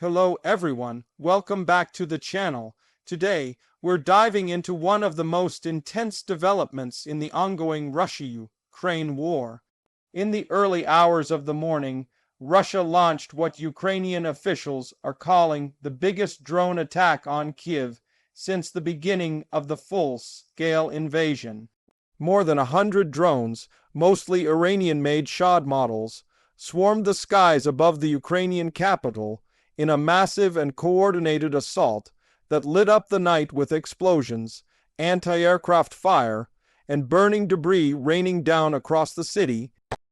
Hello everyone, welcome back to the channel. Today, we're diving into one of the most intense developments in the ongoing Russia-Ukraine war. In the early hours of the morning, Russia launched what Ukrainian officials are calling the biggest drone attack on Kyiv since the beginning of the full-scale invasion. More than 100 drones, mostly Iranian-made Shahed models, swarmed the skies above the Ukrainian capital in a massive and coordinated assault that lit up the night with explosions, anti-aircraft fire, and burning debris raining down across the city.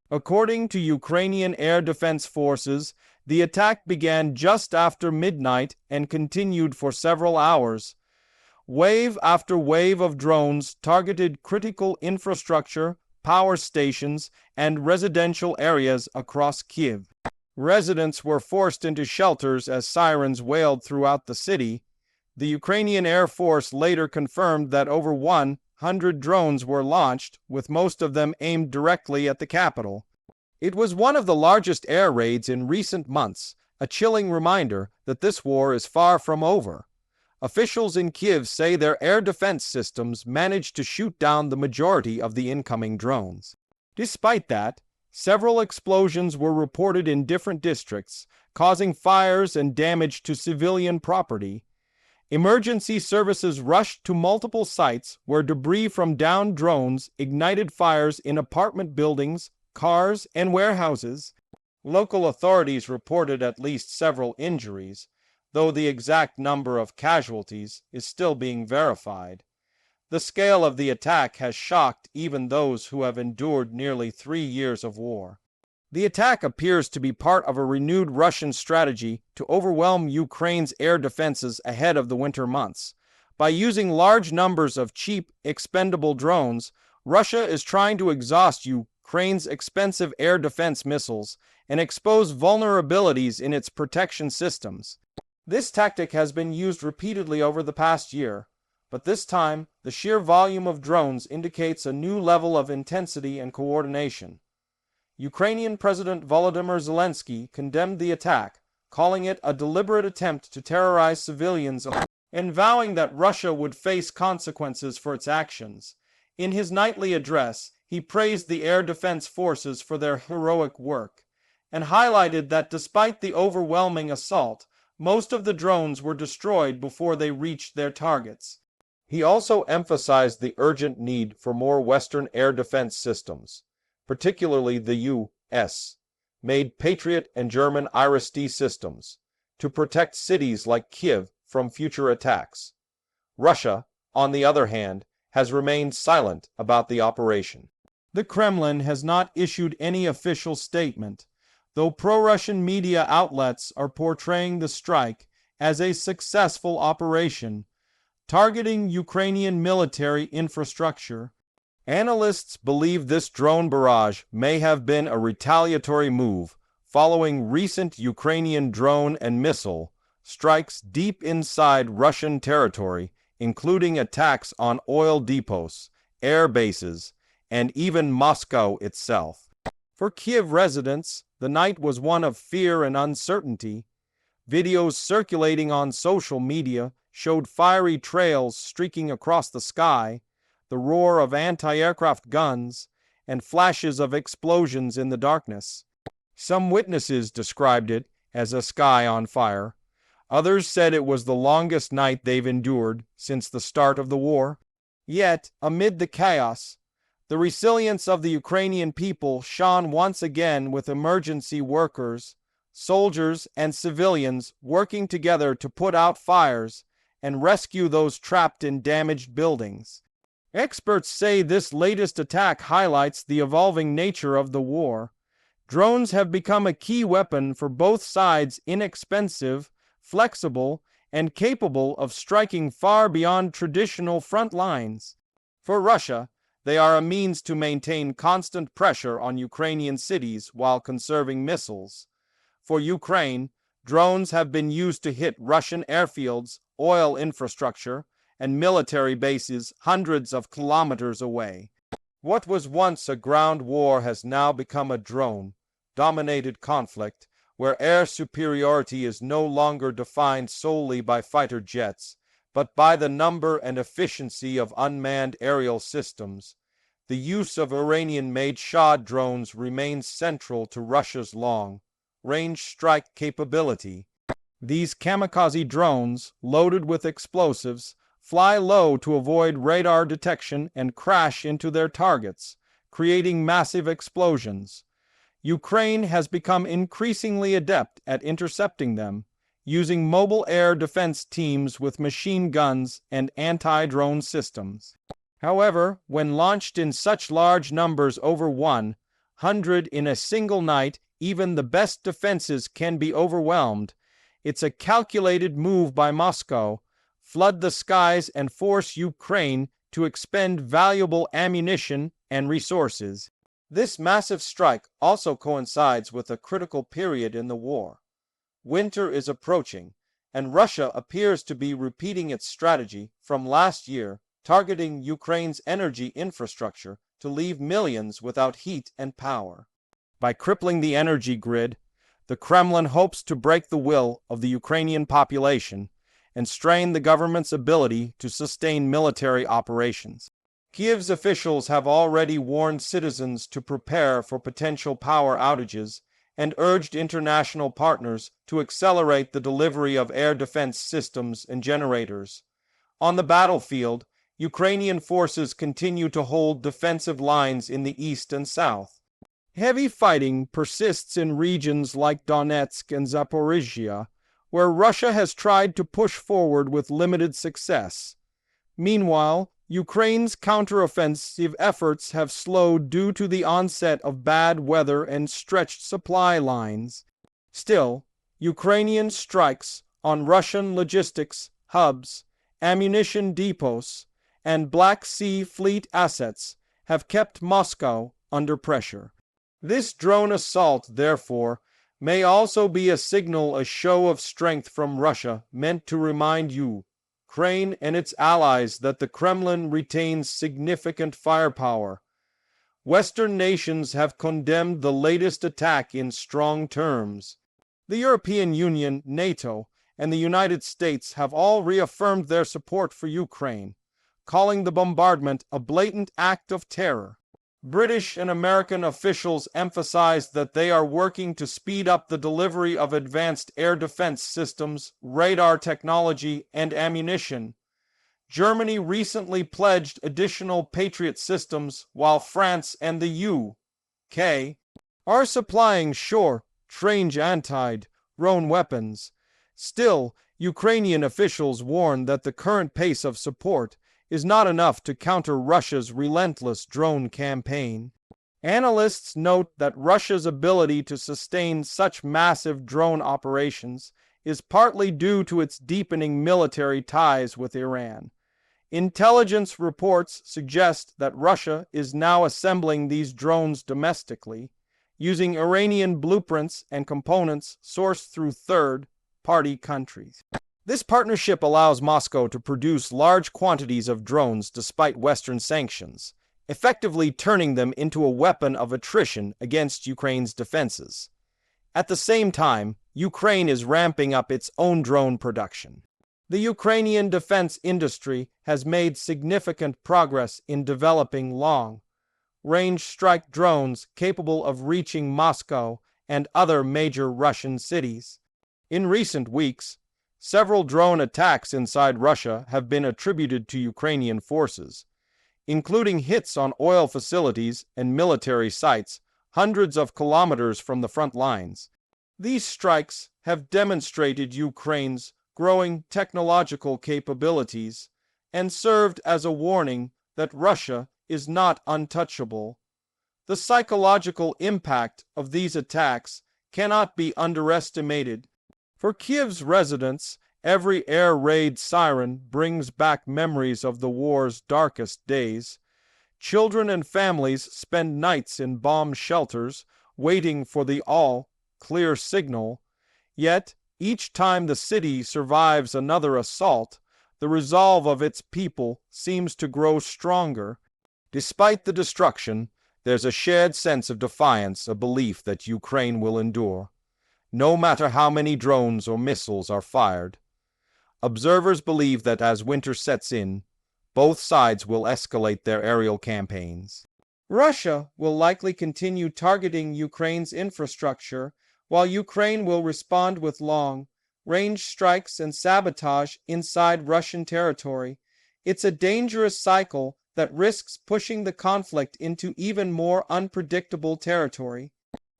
According to Ukrainian Air Defense Forces, the attack began just after midnight and continued for several hours. Wave after wave of drones targeted critical infrastructure, power stations, and residential areas across Kyiv. Residents were forced into shelters as sirens wailed throughout the city. The Ukrainian Air Force later confirmed that over 100 drones were launched, with most of them aimed directly at the capital. It was one of the largest air raids in recent months, a chilling reminder that this war is far from over. Officials in Kyiv say their air defense systems managed to shoot down the majority of the incoming drones. Despite that, several explosions were reported in different districts, causing fires and damage to civilian property. Emergency services rushed to multiple sites where debris from downed drones ignited fires in apartment buildings, cars, and warehouses. Local authorities reported at least several injuries, though the exact number of casualties is still being verified. The scale of the attack has shocked even those who have endured nearly 3 years of war. The attack appears to be part of a renewed Russian strategy to overwhelm Ukraine's air defenses ahead of the winter months. By using large numbers of cheap, expendable drones, Russia is trying to exhaust Ukraine's expensive air defense missiles and expose vulnerabilities in its protection systems. This tactic has been used repeatedly over the past year, but this time, the sheer volume of drones indicates a new level of intensity and coordination. Ukrainian President Volodymyr Zelensky condemned the attack, calling it a deliberate attempt to terrorize civilians and vowing that Russia would face consequences for its actions. In his nightly address, he praised the air defense forces for their heroic work and highlighted that despite the overwhelming assault, most of the drones were destroyed before they reached their targets. He also emphasized the urgent need for more Western air defense systems, particularly the U.S.-made Patriot and German Iris-T systems, to protect cities like Kyiv from future attacks. Russia, on the other hand, has remained silent about the operation. The Kremlin has not issued any official statement, though pro-Russian media outlets are portraying the strike as a successful operation, targeting Ukrainian military infrastructure. Analysts believe this drone barrage may have been a retaliatory move following recent Ukrainian drone and missile strikes deep inside Russian territory, including attacks on oil depots, air bases, and even Moscow itself. For Kyiv residents, the night was one of fear and uncertainty. Videos circulating on social media showed fiery trails streaking across the sky, the roar of anti-aircraft guns, and flashes of explosions in the darkness. Some witnesses described it as a sky on fire. Others said it was the longest night they've endured since the start of the war. Yet, amid the chaos, the resilience of the Ukrainian people shone once again, with emergency workers, soldiers, and civilians working together to put out fires and rescue those trapped in damaged buildings. Experts say this latest attack highlights the evolving nature of the war. Drones have become a key weapon for both sides, inexpensive, flexible, and capable of striking far beyond traditional front lines. For Russia, they are a means to maintain constant pressure on Ukrainian cities while conserving missiles. For Ukraine, drones have been used to hit Russian airfields, oil infrastructure, and military bases hundreds of kilometers away. What was once a ground war has now become a drone-dominated conflict where air superiority is no longer defined solely by fighter jets, but by the number and efficiency of unmanned aerial systems. The use of Iranian-made Shahed drones remains central to Russia's long-range strike capability. These kamikaze drones, loaded with explosives, fly low to avoid radar detection and crash into their targets, creating massive explosions. Ukraine has become increasingly adept at intercepting them, using mobile air defense teams with machine guns and anti-drone systems. However, when launched in such large numbers over 100 in a single night, even the best defenses can be overwhelmed. It's a calculated move by Moscow, flood the skies and force Ukraine to expend valuable ammunition and resources. This massive strike also coincides with a critical period in the war. Winter is approaching, and Russia appears to be repeating its strategy from last year, targeting Ukraine's energy infrastructure to leave millions without heat and power. By crippling the energy grid, the Kremlin hopes to break the will of the Ukrainian population and strain the government's ability to sustain military operations. Kyiv's officials have already warned citizens to prepare for potential power outages and urged international partners to accelerate the delivery of air defense systems and generators. On the battlefield, Ukrainian forces continue to hold defensive lines in the east and south. Heavy fighting persists in regions like Donetsk and Zaporizhia, where Russia has tried to push forward with limited success. Meanwhile, Ukraine's counteroffensive efforts have slowed due to the onset of bad weather and stretched supply lines. Still, Ukrainian strikes on Russian logistics hubs, ammunition depots, and Black Sea Fleet assets have kept Moscow under pressure. This drone assault, therefore, may also be a signal, a show of strength from Russia meant to remind Ukraine and its allies that the Kremlin retains significant firepower. Western nations have condemned the latest attack in strong terms. The European Union, NATO, and the United States have all reaffirmed their support for Ukraine, calling the bombardment a blatant act of terror. British and American officials emphasized that they are working to speed up the delivery of advanced air defense systems, radar technology, and ammunition. Germany recently pledged additional Patriot systems, while France and the UK are supplying short-range anti-drone weapons. Still, Ukrainian officials warn that the current pace of support is not enough to counter Russia's relentless drone campaign. Analysts note that Russia's ability to sustain such massive drone operations is partly due to its deepening military ties with Iran. Intelligence reports suggest that Russia is now assembling these drones domestically, using Iranian blueprints and components sourced through third-party countries. This partnership allows Moscow to produce large quantities of drones despite Western sanctions, effectively turning them into a weapon of attrition against Ukraine's defenses. At the same time, Ukraine is ramping up its own drone production. The Ukrainian defense industry has made significant progress in developing long-range strike drones capable of reaching Moscow and other major Russian cities. In recent weeks, several drone attacks inside Russia have been attributed to Ukrainian forces, including hits on oil facilities and military sites hundreds of kilometers from the front lines. These strikes have demonstrated Ukraine's growing technological capabilities and served as a warning that Russia is not untouchable. The psychological impact of these attacks cannot be underestimated. For Kyiv's residents, every air raid siren brings back memories of the war's darkest days. Children and families spend nights in bomb shelters, waiting for the all-clear signal. Yet, each time the city survives another assault, the resolve of its people seems to grow stronger. Despite the destruction, there's a shared sense of defiance, a belief that Ukraine will endure. no matter how many drones or missiles are fired. Observers believe that as winter sets in, both sides will escalate their aerial campaigns. Russia will likely continue targeting Ukraine's infrastructure, while Ukraine will respond with long-range strikes and sabotage inside Russian territory. It's a dangerous cycle that risks pushing the conflict into even more unpredictable territory.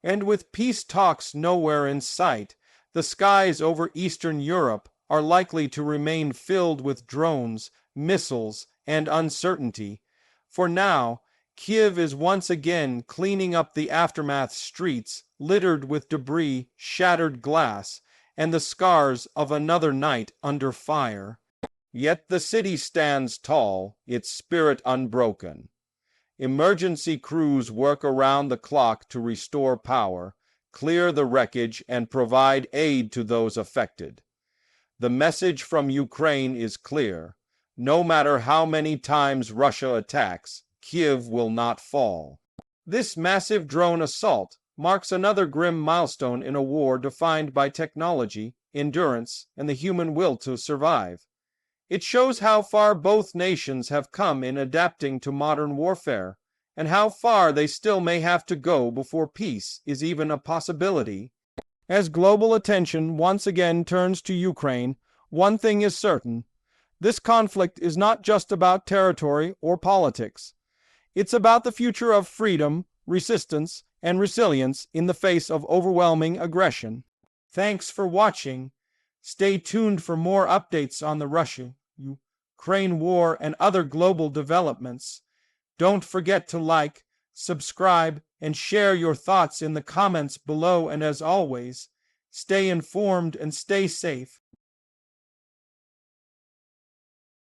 And with peace talks nowhere in sight, the skies over Eastern Europe are likely to remain filled with drones, missiles, and uncertainty. For now, Kyiv is once again cleaning up the aftermath streets littered with debris, shattered glass, and the scars of another night under fire. Yet the city stands tall, its spirit unbroken. Emergency crews work around the clock to restore power, clear the wreckage, and provide aid to those affected. The message from Ukraine is clear. No matter how many times Russia attacks, Kyiv will not fall. This massive drone assault marks another grim milestone in a war defined by technology, endurance, and the human will to survive. It shows how far both nations have come in adapting to modern warfare, and how far they still may have to go before peace is even a possibility. As global attention once again turns to Ukraine, one thing is certain. This conflict is not just about territory or politics. It's about the future of freedom, resistance, and resilience in the face of overwhelming aggression. Thanks for watching. Stay tuned for more updates on the Russia-Ukraine war and other global developments. Don't forget to like, subscribe, and share your thoughts in the comments below. And as always, stay informed and stay safe.